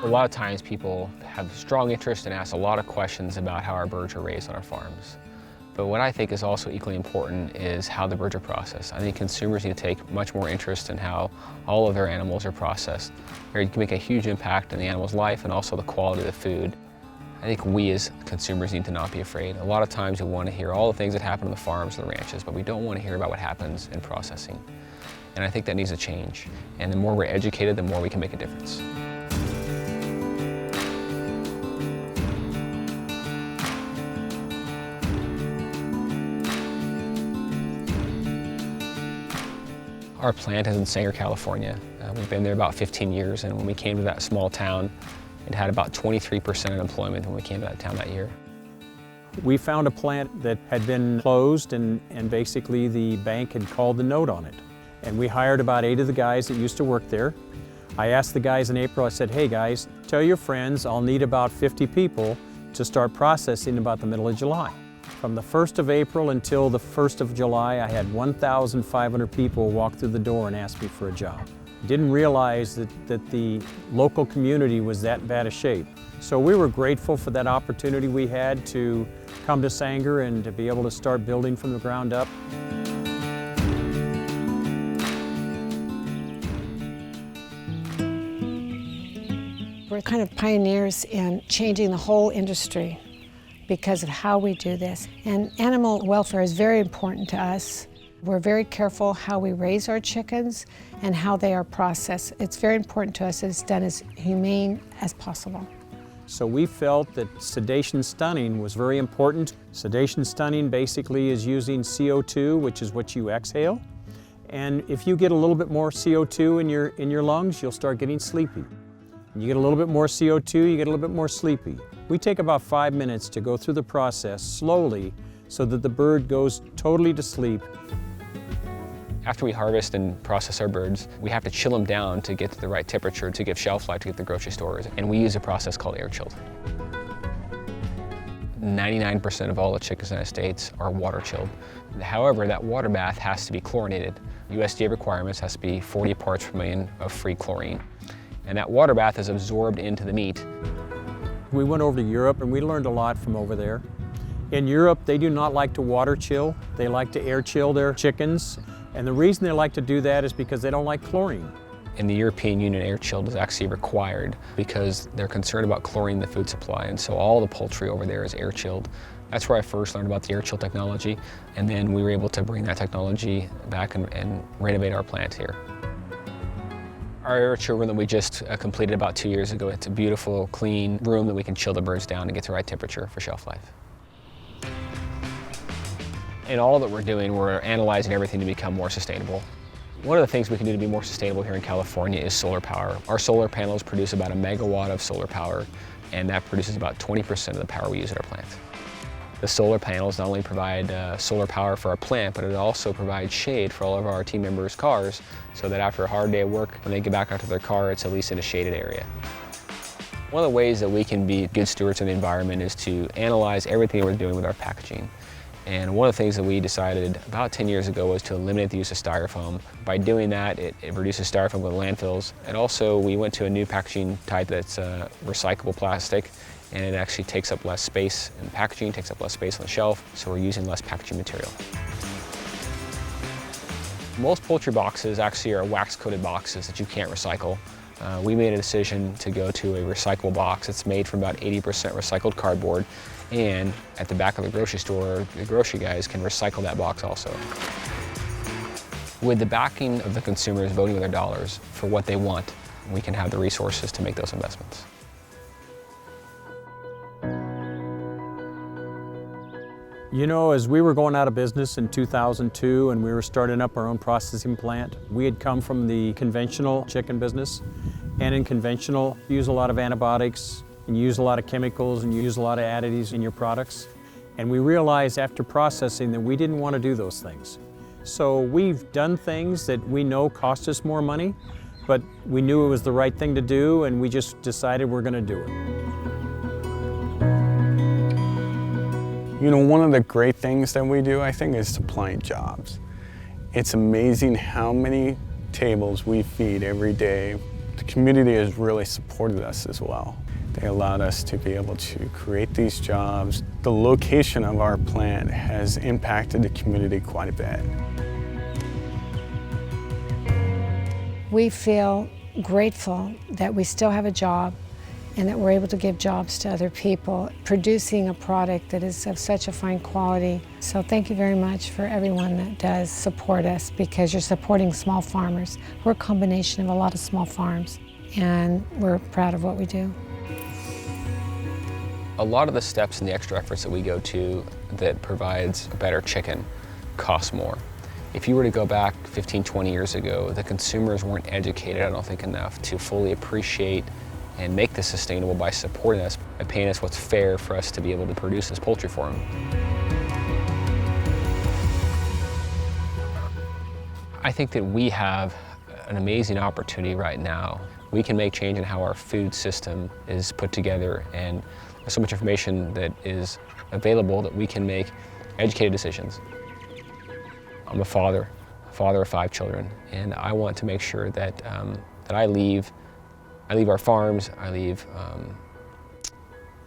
lot of times people have strong interest and ask a lot of questions about how our birds are raised on our farms. But what I think is also equally important is how the birds are processed. I think consumers need to take much more interest in how all of their animals are processed. It can make a huge impact in the animal's life and also the quality of the food. I think we as consumers need to not be afraid. A lot of times we want to hear all the things that happen on the farms and the ranches, but we don't want to hear about what happens in processing. And I think that needs to change. And the more we're educated, the more we can make a difference. Our plant is in Sanger, California. We've been there about 15 years, and when we came to that small town, it had about 23% unemployment when we came to that town that year. We found a plant that had been closed, and basically the bank had called the note on it. And we hired about 8 of the guys that used to work there. I asked the guys in April, I said, hey guys, tell your friends I'll need about 50 people to start processing about the middle of July. From the 1st of April until the 1st of July, I had 1,500 people walk through the door and ask me for a job. Didn't realize that the local community was that bad a shape. So we were grateful for that opportunity we had to come to Sanger and to be able to start building from the ground up. We're kind of pioneers in changing the whole industry because of how we do this. And animal welfare is very important to us. We're very careful how we raise our chickens and how they are processed. It's very important to us that it's done as humane as possible. So we felt that sedation stunning was very important. Sedation stunning basically is using CO2, which is what you exhale. And if you get a little bit more CO2 in your lungs, you'll start getting sleepy. You get a little bit more CO2, you get a little bit more sleepy. We take about 5 minutes to go through the process slowly so that the bird goes totally to sleep. After we harvest and process our birds, we have to chill them down to get to the right temperature to give shelf life to get to the grocery stores. And we use a process called air chilled. 99% of all the chickens in the United States are water chilled. However, that water bath has to be chlorinated. USDA requirements has to be 40 parts per million of free chlorine. And that water bath is absorbed into the meat. We went over to Europe and we learned a lot from over there. In Europe, they do not like to water chill. They like to air chill their chickens. And the reason they like to do that is because they don't like chlorine. In the European Union, air chilled is actually required because they're concerned about chlorine in the food supply. And so all the poultry over there is air chilled. That's where I first learned about the air chill technology. And then we were able to bring that technology back and renovate our plant here. Our air chill room that we just completed about 2 years ago, it's a beautiful, clean room that we can chill the birds down and get the right temperature for shelf life. In all that we're doing, we're analyzing everything to become more sustainable. One of the things we can do to be more sustainable here in California is solar power. Our solar panels produce about 1 megawatt of solar power, and that produces about 20% of the power we use at our plant. The solar panels not only provide solar power for our plant, but it also provides shade for all of our team members' cars, so that after a hard day of work, when they get back out to their car, it's at least in a shaded area. One of the ways that we can be good stewards of the environment is to analyze everything we're doing with our packaging. And one of the things that we decided about 10 years ago was to eliminate the use of styrofoam. By doing that, it reduces styrofoam with landfills. And also, we went to a new packaging type that's recyclable plastic, and it actually takes up less space in the packaging, takes up less space on the shelf, so we're using less packaging material. Most poultry boxes actually are wax-coated boxes that you can't recycle. We made a decision to go to a recyclable box. It's made from about 80% recycled cardboard, and at the back of the grocery store, the grocery guys can recycle that box also. With the backing of the consumers voting with their dollars for what they want, we can have the resources to make those investments. You know, as we were going out of business in 2002 and we were starting up our own processing plant, we had come from the conventional chicken business. And in conventional, you use a lot of antibiotics, and you use a lot of chemicals, and you use a lot of additives in your products. And we realized after processing that we didn't want to do those things. So we've done things that we know cost us more money, but we knew it was the right thing to do, and we just decided we're going to do it. You know, one of the great things that we do, I think, is supplying jobs. It's amazing how many tables we feed every day The community has really supported us as well. They allowed us to be able to create these jobs. The location of our plant has impacted the community quite a bit. We feel grateful that we still have a job and that we're able to give jobs to other people, producing a product that is of such a fine quality. So thank you very much for everyone that does support us, because you're supporting small farmers. We're a combination of a lot of small farms, and we're proud of what we do. A lot of the steps and the extra efforts that we go to that provides a better chicken cost more. If you were to go back 15, 20 years ago, the consumers weren't educated, I don't think, enough to fully appreciate and make this sustainable by supporting us, by paying us what's fair for us to be able to produce this poultry for them. I think that we have an amazing opportunity right now. We can make change in how our food system is put together, and there's so much information that is available that we can make educated decisions. I'm a father of 5 children, and I want to make sure that, that I leave our farms, I leave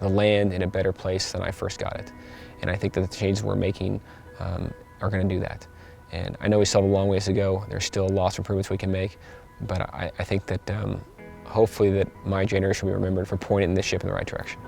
the land in a better place than I first got it. And I think that the changes we're making are going to do that. And I know we still have a long ways to go. There's still lots of improvements we can make, but I think that hopefully that my generation will be remembered for pointing this ship in the right direction.